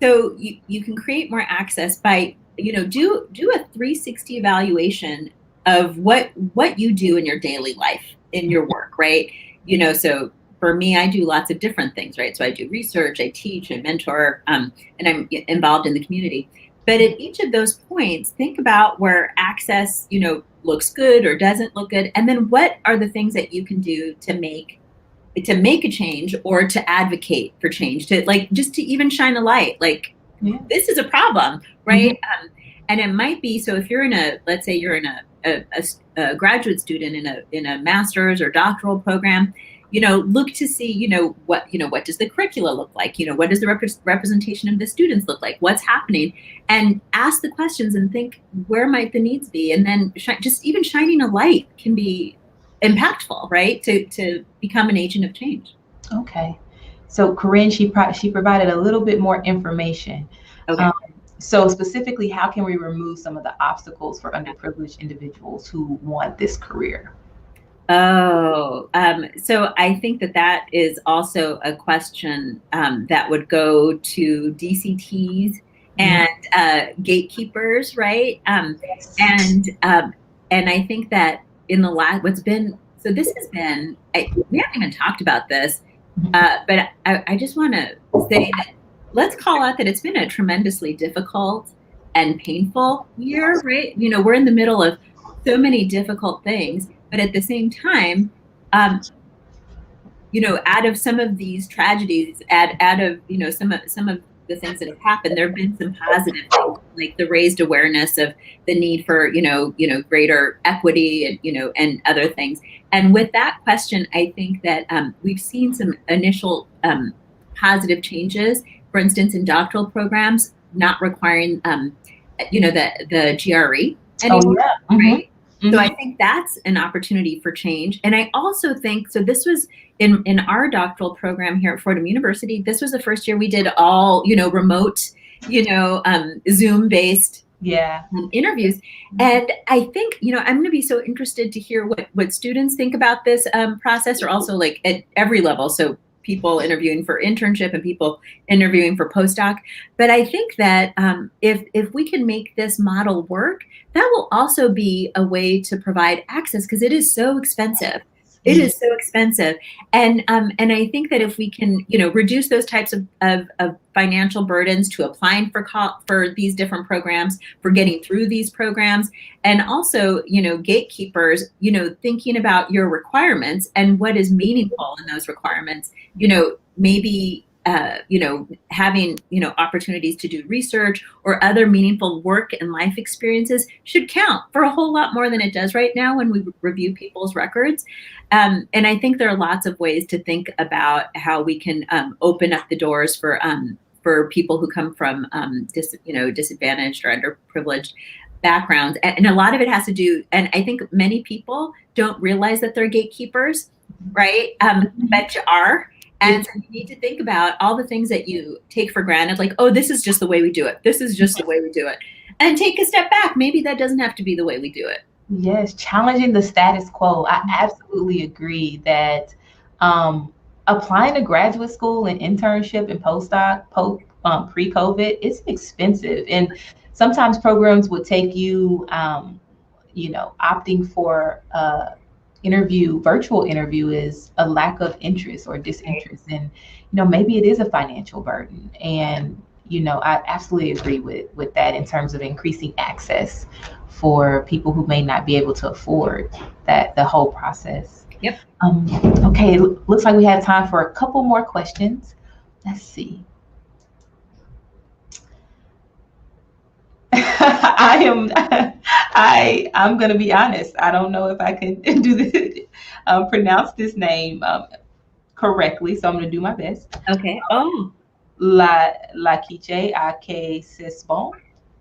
Speaker 2: So you can create more access by, do a 360 evaluation of what you do in your daily life, in your work, right? So for me, I do lots of different things, right? So I do research, I teach, I mentor, and I'm involved in the community. But at each of those points, think about where access, looks good or doesn't look good. And then what are the things that you can do to make a change, or to advocate for change, to just to even shine a light, this is a problem, right? And it might be, so if you're let's say you're in a graduate student in a master's or doctoral program, look to see, what does the curricula look like? What does the representation of the students look like? What's happening? And ask the questions and think, where might the needs be? And then just even shining a light can be impactful, right? To become an agent of change.
Speaker 1: Okay. So Corinne, she provided a little bit more information.
Speaker 2: Okay.
Speaker 1: So specifically, how can we remove some of the obstacles for underprivileged individuals who want this career?
Speaker 2: Oh, so I think that is also a question that would go to DCTs and gatekeepers, right? And I think that in the last, so this has been, we haven't even talked about this, but I just want to say that let's call out that it's been a tremendously difficult and painful year, right? We're in the middle of so many difficult things, but at the same time, out of some of these tragedies, out of, some of the things that have happened, there have been some positive things, like the raised awareness of the need for, greater equity and, and other things. And with that question, I think that we've seen some initial positive changes, for instance, in doctoral programs, not requiring, the GRE anymore, right? So I think that's an opportunity for change. And I also think, so this was in our doctoral program here at Fordham University, this was the first year we did all, remote, Zoom-based interviews. And I think, I'm going to be so interested to hear what students think about this process, or also at every level. So people interviewing for internship and people interviewing for postdoc. But I think that if we can make this model work, that will also be a way to provide access, because it is so expensive. It is so expensive. And I think that if we can, reduce those types of financial burdens to applying for these different programs, for getting through these programs, and also, gatekeepers, thinking about your requirements and what is meaningful in those requirements, maybe, having, opportunities to do research or other meaningful work and life experiences should count for a whole lot more than it does right now when we review people's records. And I think there are lots of ways to think about how we can open up the doors for people who come from disadvantaged or underprivileged backgrounds. And a lot of it has to do, and I think many people don't realize that they're gatekeepers, right? But you are. And so you need to think about all the things that you take for granted, like, oh, this is just the way we do it. This is just the way we do it. And take a step back. Maybe that doesn't have to be the way we do it.
Speaker 1: Yes, challenging the status quo. I absolutely agree that applying to graduate school and internship and postdoc pre-COVID, it's expensive. And sometimes programs would take you, opting for virtual interview is a lack of interest or disinterest. And, maybe it is a financial burden. And, I absolutely agree with that in terms of increasing access for people who may not be able to afford the whole process.
Speaker 2: Yep.
Speaker 1: Okay, looks like we have time for a couple more questions. Let's see. I'm going to be honest. I don't know if I can pronounce this name correctly, so I'm going to do my best.
Speaker 2: Okay. Oh.
Speaker 1: Laquiche Ake Sisbon.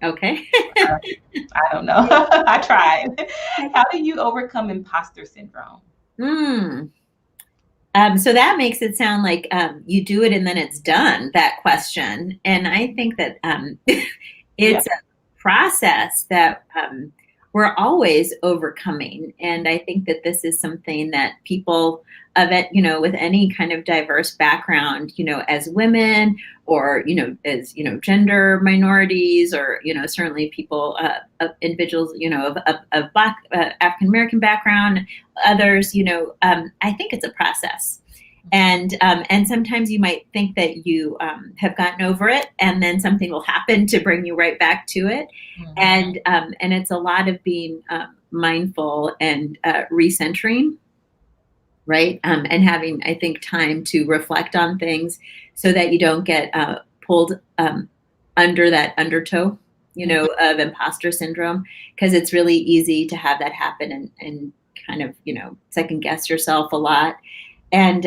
Speaker 2: Okay.
Speaker 1: I don't know. I tried. How do you overcome imposter syndrome?
Speaker 2: So that makes it sound like you do it and then it's done, that question. And I think that it's a process that we're always overcoming. And I think that this is something that people of it, with any kind of diverse background, as women or, as, gender minorities or, certainly people, individuals, of Black, African-American background, others, I think it's a process. And sometimes you might think that you have gotten over it, and then something will happen to bring you right back to it. Mm-hmm. And it's a lot of being mindful and recentering, right? And having, I think, time to reflect on things so that you don't get pulled under that undertow, of imposter syndrome, because it's really easy to have that happen and kind of, second guess yourself a lot. And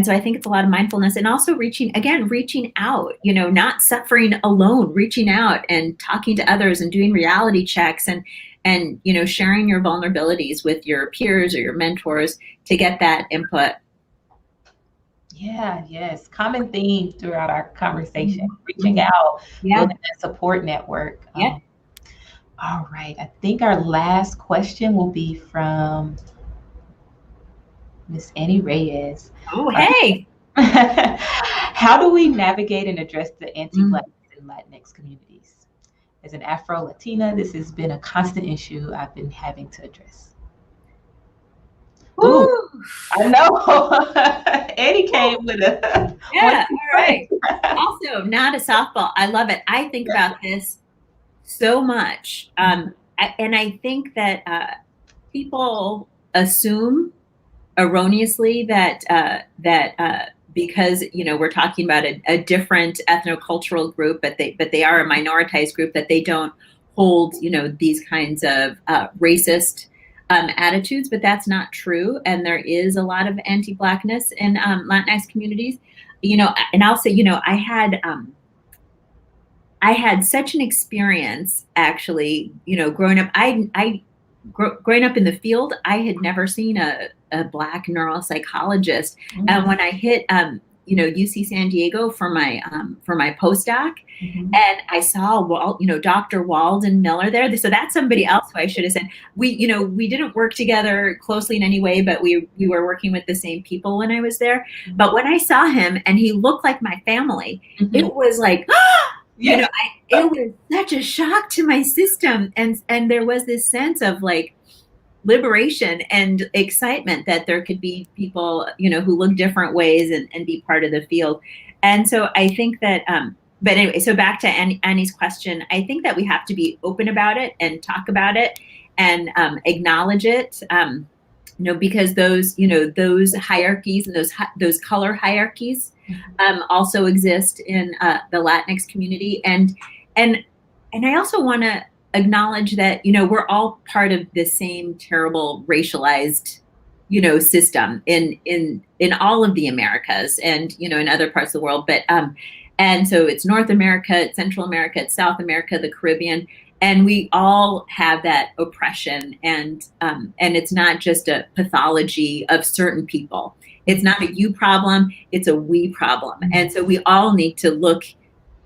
Speaker 2: so I think it's a lot of mindfulness, and also reaching out, not suffering alone, reaching out and talking to others and doing reality checks and sharing your vulnerabilities with your peers or your mentors to get that input.
Speaker 1: Yeah, yes. Common theme throughout our conversation, reaching out, building that support network.
Speaker 2: Yeah.
Speaker 1: All right. I think our last question will be from Miss Annie Reyes.
Speaker 2: Oh, hey.
Speaker 1: How do we navigate and address the anti-Black and Latinx communities? As an Afro-Latina, this has been a constant issue I've been having to address. Ooh, I know. Eddie came with a...
Speaker 2: Yeah, all right. Also, not a softball. I love it. I think about this so much. And I think that people assume erroneously that because we're talking about a different ethnocultural group, but they are a minoritized group, that they don't hold these kinds of racist attitudes, but that's not true. And there is a lot of anti-Blackness in Latinx communities, and I'll say, I had such an experience actually, growing up. Growing up in the field, I had never seen a Black neuropsychologist. And when I hit, UC San Diego for my postdoc, and I saw, Dr. Walden Miller there. So that's somebody else who I should have said. We didn't work together closely in any way, but we were working with the same people when I was there. But when I saw him and he looked like my family, it was like, it was such a shock to my system. And there was this sense of like liberation and excitement that there could be people, who look different ways and be part of the field. And so I think that, but anyway, so back to Annie's question, I think that we have to be open about it and talk about it and acknowledge it, because those hierarchies and those color hierarchies also exist in the Latinx community. And I also want to acknowledge that, we're all part of the same terrible racialized, system in all of the Americas and, in other parts of the world. But, and so it's North America, it's Central America, it's South America, the Caribbean, and we all have that oppression. And it's not just a pathology of certain people. It's not a you problem, it's a we problem. And so we all need to look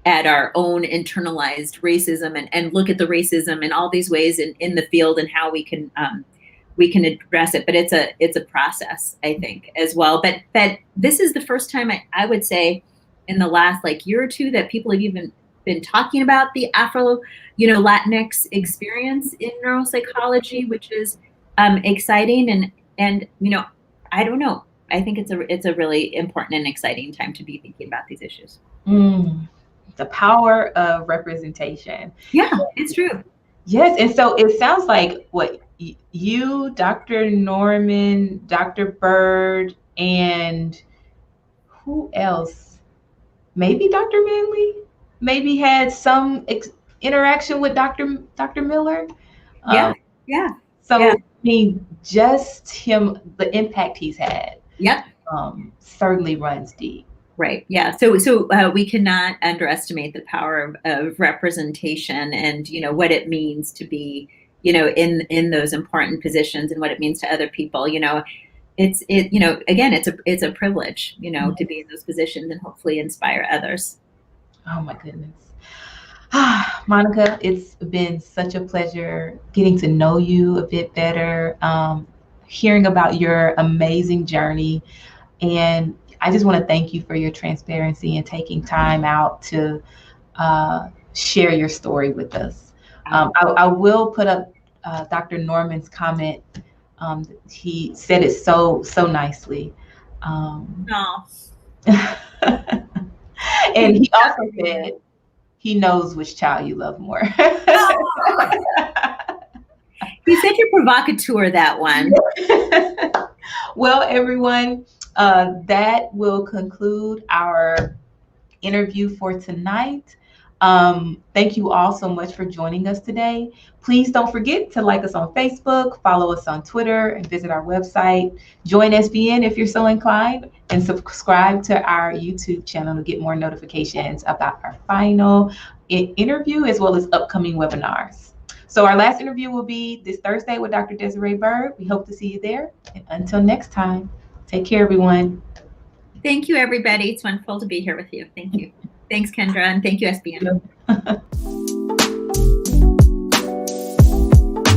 Speaker 2: at our own internalized racism and look at the racism in all these ways in the field and how we can address it. But it's a process, I think, as well. But this is the first time I would say in the last year or two that people have even been talking about the Afro, Latinx experience in neuropsychology, which is exciting. And I don't know. I think it's a really important and exciting time to be thinking about these issues.
Speaker 1: The power of representation.
Speaker 2: Yeah, it's true.
Speaker 1: Yes. And so it sounds like what you, Dr. Norman, Dr. Bird, and who else? Maybe Dr. Manley maybe had some interaction with Dr. Miller.
Speaker 2: Yeah.
Speaker 1: So I mean, just him, the impact he's had.
Speaker 2: Yep.
Speaker 1: Certainly runs deep.
Speaker 2: Right. Yeah. So we cannot underestimate the power of representation and, what it means to be, in those important positions and what it means to other people. again, it's a privilege, to be in those positions and hopefully inspire others.
Speaker 1: Oh my goodness. Monica, it's been such a pleasure getting to know you a bit better, hearing about your amazing journey. And I just want to thank you for your transparency and taking time out to share your story with us. I will put up Dr. Norman's comment. He said it so nicely.
Speaker 2: No.
Speaker 1: And he also said he knows which child you love more.
Speaker 2: He's such a provocateur, that one.
Speaker 1: Well, everyone, that will conclude our interview for tonight. Thank you all so much for joining us today. Please don't forget to like us on Facebook, follow us on Twitter, and visit our website. Join SBN if you're so inclined, and subscribe to our YouTube channel to get more notifications about our final interview as well as upcoming webinars. So our last interview will be this Thursday with Dr. Desiree Bird. We hope to see you there. And until next time, take care, everyone.
Speaker 2: Thank you, everybody. It's wonderful to be here with you. Thank you. Thanks, Kendra, and thank you, SBN.